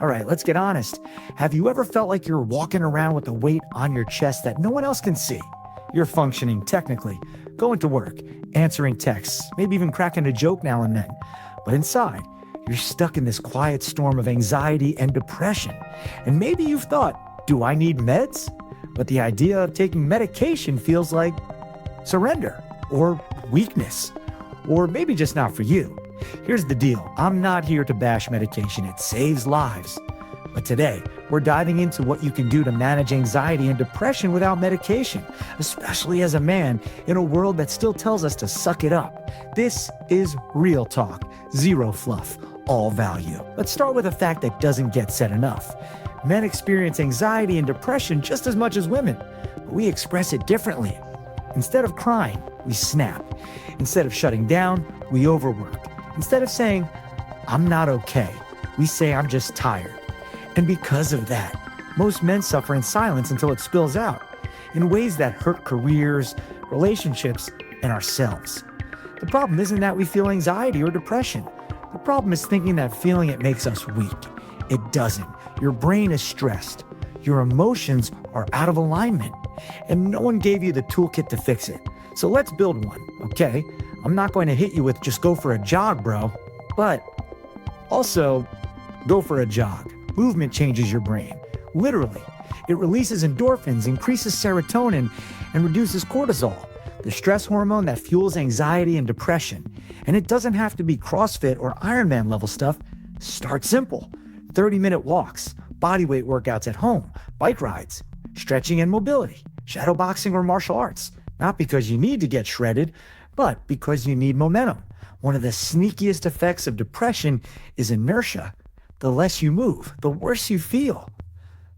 All right, let's get honest. Have you ever felt like you're walking around with a weight on your chest that no one else can see? You're functioning technically, going to work, answering texts, maybe even cracking a joke now and then. But inside, you're stuck in this quiet storm of anxiety and depression. And maybe you've thought, do I need meds? But the idea of taking medication feels like surrender or weakness, or maybe just not for you. Here's the deal. I'm not here to bash medication. It saves lives. But today, we're diving into what you can do to manage anxiety and depression without medication, especially as a man in a world that still tells us to suck it up. This is real talk, zero fluff, all value. Let's start with a fact that doesn't get said enough. Men experience anxiety and depression just as much as women, but we express it differently. Instead of crying, we snap. Instead of shutting down, we overwork. Instead of saying, I'm not okay, we say, I'm just tired. And because of that, most men suffer in silence until it spills out in ways that hurt careers, relationships, and ourselves. The problem isn't that we feel anxiety or depression. The problem is thinking that feeling it makes us weak. It doesn't. Your brain is stressed. Your emotions are out of alignment. And no one gave you the toolkit to fix it. So let's build one, okay? I'm not going to hit you with just go for a jog, bro. But also, go for a jog. Movement changes your brain. Literally. It releases endorphins, increases serotonin, and reduces cortisol, the stress hormone that fuels anxiety and depression. And it doesn't have to be CrossFit or Ironman level stuff. Start simple. 30-minute walks, bodyweight workouts at home, bike rides, stretching and mobility, shadow boxing or martial arts. Not because you need to get shredded, but because you need momentum. One of the sneakiest effects of depression is inertia. The less you move, the worse you feel.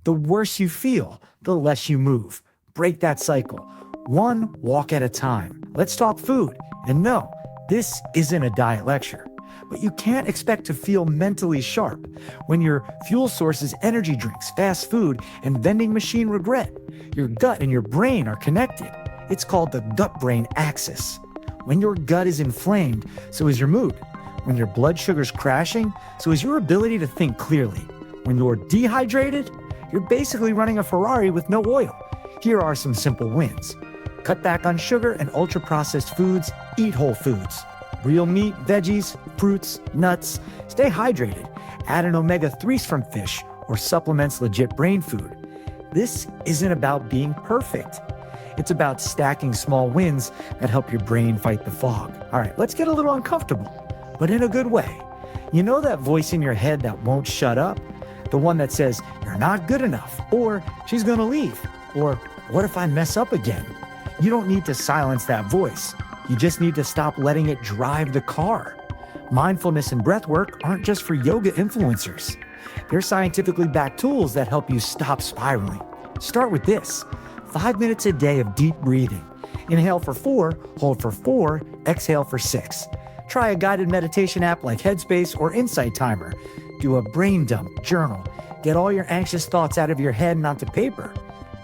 The worse you feel, the less you move. Break that cycle. One walk at a time. Let's talk food. And no, this isn't a diet lecture. But you can't expect to feel mentally sharp when your fuel source is energy drinks, fast food, and vending machine regret. Your gut and your brain are connected. It's called the gut-brain axis. When your gut is inflamed, so is your mood. When your blood sugar's crashing, so is your ability to think clearly. When you're dehydrated, you're basically running a Ferrari with no oil. Here are some simple wins. Cut back on sugar and ultra-processed foods. Eat whole foods. Real meat, veggies, fruits, nuts. Stay hydrated. Add an omega-3s from fish or supplements legit brain food. This isn't about being perfect. It's about stacking small wins that help your brain fight the fog. All right, let's get a little uncomfortable, but in a good way. You know that voice in your head that won't shut up? The one that says, you're not good enough, or she's gonna leave, or what if I mess up again? You don't need to silence that voice. You just need to stop letting it drive the car. Mindfulness and breath work aren't just for yoga influencers. They're scientifically backed tools that help you stop spiraling. Start with this. 5 minutes a day of deep breathing. Inhale for 4, hold for 4, exhale for 6. Try a guided meditation app like Headspace or Insight Timer. Do a brain dump, journal. Get all your anxious thoughts out of your head and onto paper.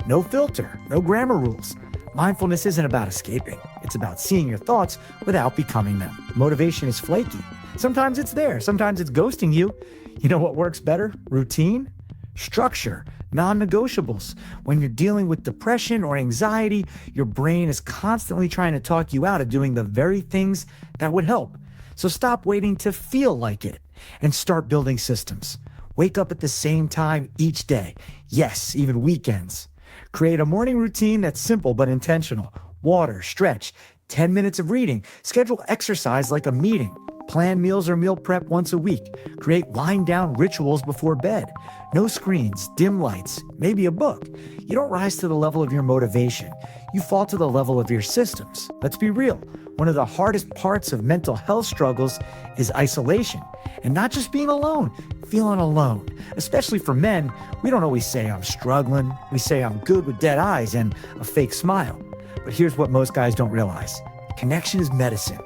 No filter, no grammar rules. Mindfulness isn't about escaping. It's about seeing your thoughts without becoming them. Motivation is flaky. Sometimes it's there, sometimes it's ghosting you. You know what works better? Routine? Structure. Non-negotiables. When you're dealing with depression or anxiety, your brain is constantly trying to talk you out of doing the very things that would help. So stop waiting to feel like it and start building systems. Wake up at the same time each day. Yes, even weekends. Create a morning routine that's simple but intentional. Water, stretch, 10 minutes of reading. Schedule exercise like a meeting. Plan meals or meal prep once a week. Create wind-down rituals before bed. No screens, dim lights, maybe a book. You don't rise to the level of your motivation. You fall to the level of your systems. Let's be real. One of the hardest parts of mental health struggles is isolation. And not just being alone, feeling alone. Especially for men, we don't always say I'm struggling. We say I'm good with dead eyes and a fake smile. But here's what most guys don't realize. Connection is medicine.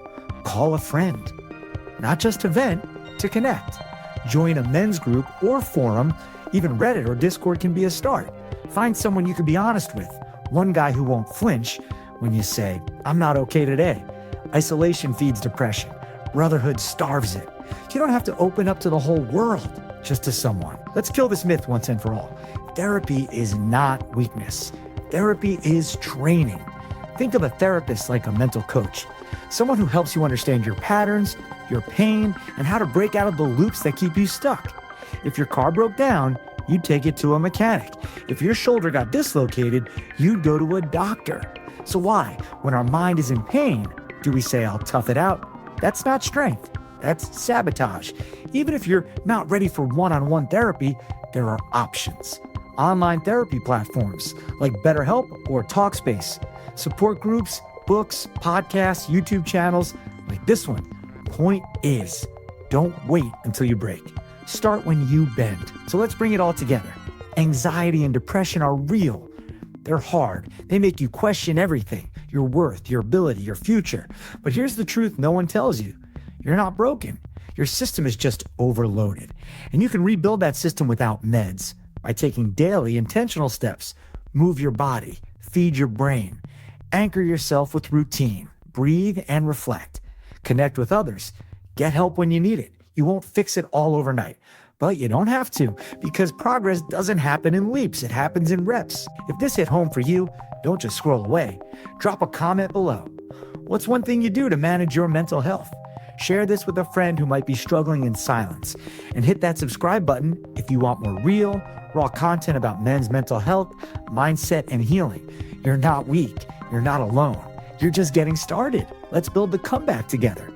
Call a friend. Not just to vent, to connect. Join a men's group or forum. Even Reddit or Discord can be a start. Find someone you can be honest with. One guy who won't flinch when you say, I'm not okay today. Isolation feeds depression. Brotherhood starves it. You don't have to open up to the whole world. just to someone. Let's kill this myth once and for all. Therapy is not weakness. Therapy is training. Think of a therapist like a mental coach, someone who helps you understand your patterns, your pain, and how to break out of the loops that keep you stuck. If your car broke down, you'd take it to a mechanic. If your shoulder got dislocated, you'd go to a doctor. So why, when our mind is in pain, do we say, I'll tough it out? That's not strength. That's sabotage. Even if you're not ready for one-on-one therapy, there are options. Online therapy platforms like BetterHelp or Talkspace, support groups, books, podcasts, YouTube channels like this one. Point is, don't wait until you break. Start when you bend. So let's bring it all together. Anxiety and depression are real. They're hard. They make you question everything, your worth, your ability, your future. But here's the truth no one tells you. You're not broken. Your system is just overloaded. And you can rebuild that system without meds by taking daily intentional steps. Move your body, feed your brain, anchor yourself with routine, breathe and reflect, connect with others, get help when you need it. You won't fix it all overnight, but you don't have to, because progress doesn't happen in leaps. It happens in reps. If this hit home for you, don't just scroll away. Drop a comment below. What's one thing you do to manage your mental health? Share this with a friend who might be struggling in silence, and hit that subscribe button if you want more real, raw content about men's mental health, mindset, and healing. You're not weak. You're not alone. You're just getting started. Let's build the comeback together.